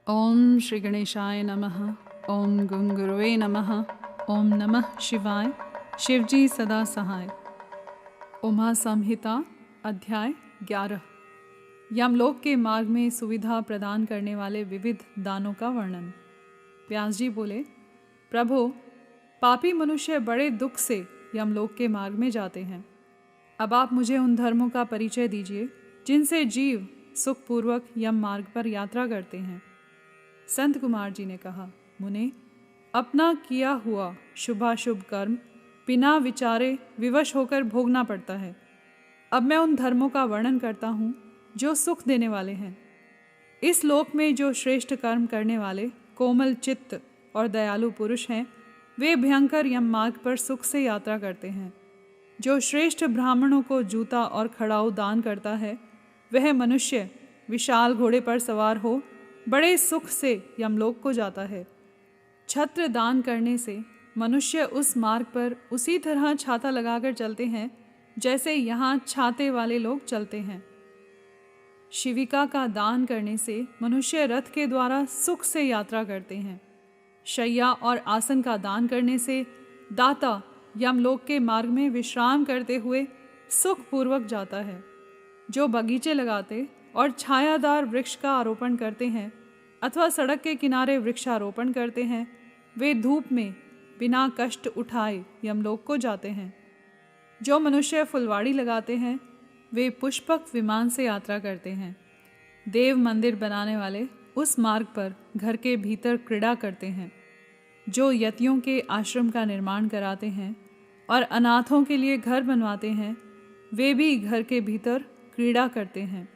ओम श्री गणेशाय नमः। ओम गुरुवे नमः। ओम नमः शिवाय। शिवजी सदा सहाय। उमा संहिता अध्याय 11। यमलोक के मार्ग में सुविधा प्रदान करने वाले विविध दानों का वर्णन। व्यास जी बोले, प्रभु, पापी मनुष्य बड़े दुख से यमलोक के मार्ग में जाते हैं। अब आप मुझे उन धर्मों का परिचय दीजिए जिनसे जीव सुखपूर्वक यम मार्ग पर यात्रा करते हैं। संत कुमार जी ने कहा, मुने, अपना किया हुआ शुभाशुभ कर्म बिना विचारे विवश होकर भोगना पड़ता है। अब मैं उन धर्मों का वर्णन करता हूँ जो सुख देने वाले हैं। इस लोक में जो श्रेष्ठ कर्म करने वाले कोमल चित्त और दयालु पुरुष हैं, वे भयंकर यम मार्ग पर सुख से यात्रा करते हैं। जो श्रेष्ठ ब्राह्मणों को जूता और खड़ाऊ दान करता है, वह मनुष्य विशाल घोड़े पर सवार हो बड़े सुख से यमलोक को जाता है। छत्र दान करने से मनुष्य उस मार्ग पर उसी तरह छाता लगाकर चलते हैं जैसे यहाँ छाते वाले लोग चलते हैं। शिविका का दान करने से मनुष्य रथ के द्वारा सुख से यात्रा करते हैं। शैया और आसन का दान करने से दाता यमलोक के मार्ग में विश्राम करते हुए सुखपूर्वक जाता है। जो बगीचे लगाते और छायादार वृक्ष का आरोपण करते हैं अथवा सड़क के किनारे वृक्षारोपण करते हैं, वे धूप में बिना कष्ट उठाए यमलोक को जाते हैं। जो मनुष्य फुलवाड़ी लगाते हैं, वे पुष्पक विमान से यात्रा करते हैं। देव मंदिर बनाने वाले उस मार्ग पर घर के भीतर क्रीड़ा करते हैं। जो यतियों के आश्रम का निर्माण कराते हैं और अनाथों के लिए घर बनवाते हैं, वे भी घर के भीतर क्रीड़ा करते हैं।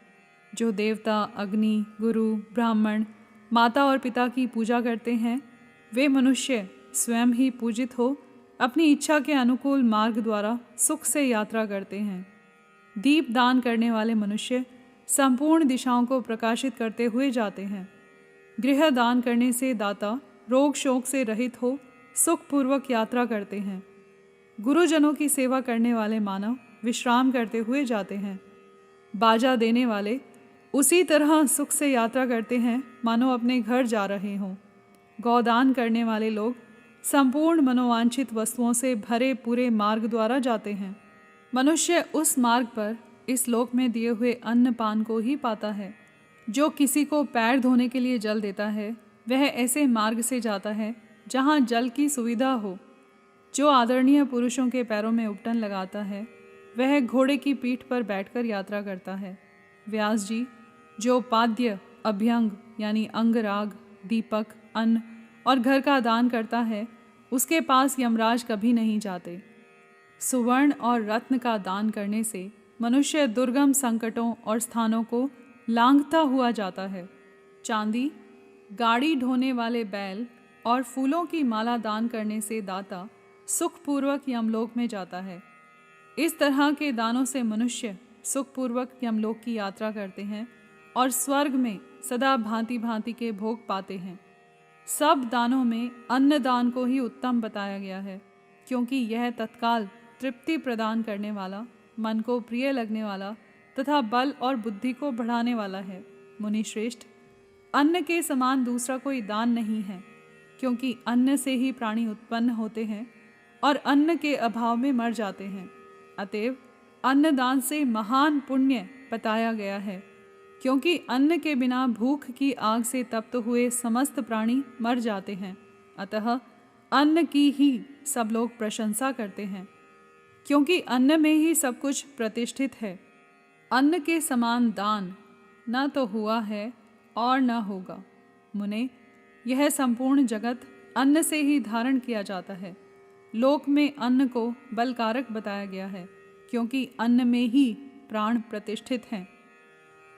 जो देवता, अग्नि, गुरु, ब्राह्मण, माता और पिता की पूजा करते हैं, वे मनुष्य स्वयं ही पूजित हो अपनी इच्छा के अनुकूल मार्ग द्वारा सुख से यात्रा करते हैं। दीप दान करने वाले मनुष्य संपूर्ण दिशाओं को प्रकाशित करते हुए जाते हैं। गृह दान करने से दाता रोग शोक से रहित हो सुखपूर्वक यात्रा करते हैं। गुरुजनों की सेवा करने वाले मानव विश्राम करते हुए जाते हैं। बाजा देने वाले उसी तरह सुख से यात्रा करते हैं मानो अपने घर जा रहे हों। गौदान करने वाले लोग संपूर्ण मनोवांछित वस्तुओं से भरे पूरे मार्ग द्वारा जाते हैं। मनुष्य उस मार्ग पर इस लोक में दिए हुए अन्न पान को ही पाता है। जो किसी को पैर धोने के लिए जल देता है, वह ऐसे मार्ग से जाता है जहाँ जल की सुविधा हो। जो आदरणीय पुरुषों के पैरों में उपटन लगाता है, वह घोड़े की पीठ पर बैठकर यात्रा करता है। व्यास जी, जो पाद्य, अभ्यंग यानी अंगराग, दीपक, अन्न और घर का दान करता है, उसके पास यमराज कभी नहीं जाते। सुवर्ण और रत्न का दान करने से मनुष्य दुर्गम संकटों और स्थानों को लांघता हुआ जाता है। चांदी, गाड़ी ढोने वाले बैल और फूलों की माला दान करने से दाता सुखपूर्वक यमलोक में जाता है। इस तरह के दानों से मनुष्य सुखपूर्वक यमलोक की यात्रा करते हैं और स्वर्ग में सदा भांति भांति के भोग पाते हैं। सब दानों में अन्न दान को ही उत्तम बताया गया है, क्योंकि यह तत्काल तृप्ति प्रदान करने वाला, मन को प्रिय लगने वाला तथा बल और बुद्धि को बढ़ाने वाला है। मुनि श्रेष्ठ, अन्न के समान दूसरा कोई दान नहीं है, क्योंकि अन्न से ही प्राणी उत्पन्न होते हैं और अन्न के अभाव में मर जाते हैं। अतएव अन्नदान से महान पुण्य बताया गया है, क्योंकि अन्न के बिना भूख की आग से तप्त हुए समस्त प्राणी मर जाते हैं। अतः अन्न की ही सब लोग प्रशंसा करते हैं, क्योंकि अन्न में ही सब कुछ प्रतिष्ठित है। अन्न के समान दान न तो हुआ है और न होगा। मुने, यह संपूर्ण जगत अन्न से ही धारण किया जाता है। लोक में अन्न को बलकारक बताया गया है, क्योंकि अन्न में ही प्राण प्रतिष्ठित हैं।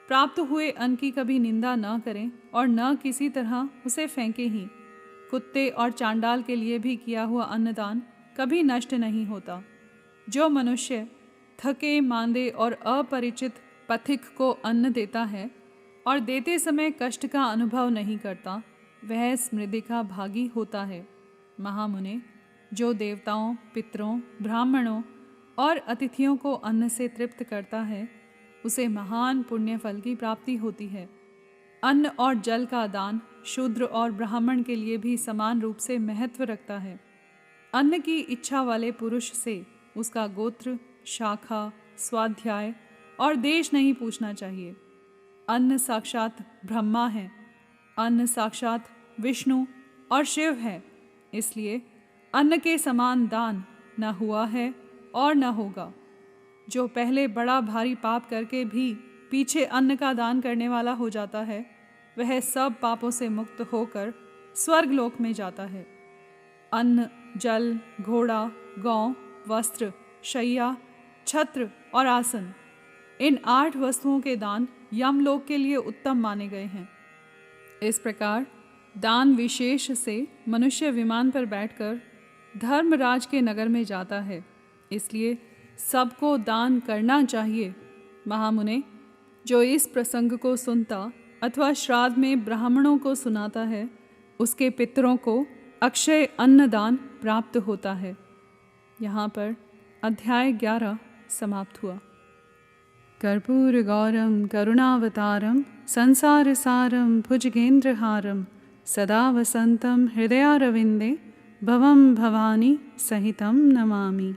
प्राप्त हुए अन्न की कभी निंदा न करें और न किसी तरह उसे फेंके ही। कुत्ते और चांडाल के लिए भी किया हुआ अन्नदान कभी नष्ट नहीं होता। जो मनुष्य थके मांदे और अपरिचित पथिक को अन्न देता है और देते समय कष्ट का अनुभव नहीं करता, वह स्मृति का भागी होता है। महामुने, जो देवताओं, पितरों, ब्राह्मणों और अतिथियों को अन्न से तृप्त करता है, उसे महान पुण्य फल की प्राप्ति होती है। अन्न और जल का दान शूद्र और ब्राह्मण के लिए भी समान रूप से महत्व रखता है। अन्न की इच्छा वाले पुरुष से उसका गोत्र, शाखा, स्वाध्याय और देश नहीं पूछना चाहिए। अन्न साक्षात ब्रह्मा है, अन्न साक्षात विष्णु और शिव है, इसलिए अन्न के समान दान न हुआ है और न होगा। जो पहले बड़ा भारी पाप करके भी पीछे अन्न का दान करने वाला हो जाता है, वह सब पापों से मुक्त होकर स्वर्ग लोक में जाता है। अन्न, जल, घोड़ा, गौ, वस्त्र, शैया, छत्र और आसन, इन 8 वस्तुओं के दान यमलोक के लिए उत्तम माने गए हैं। इस प्रकार दान विशेष से मनुष्य विमान पर बैठकर धर्मराज के नगर में जाता है, इसलिए सबको दान करना चाहिए। महामुने, जो इस प्रसंग को सुनता अथवा श्राद्ध में ब्राह्मणों को सुनाता है, उसके पितरों को अक्षय अन्नदान प्राप्त होता है। यहाँ पर अध्याय 11 समाप्त हुआ। कर्पूर गौरम करुणावतारम संसार सारम भुजगेंद्रहारम सदा वसंतम हृदयारविंदे भवम भवानी सहितं नमामि।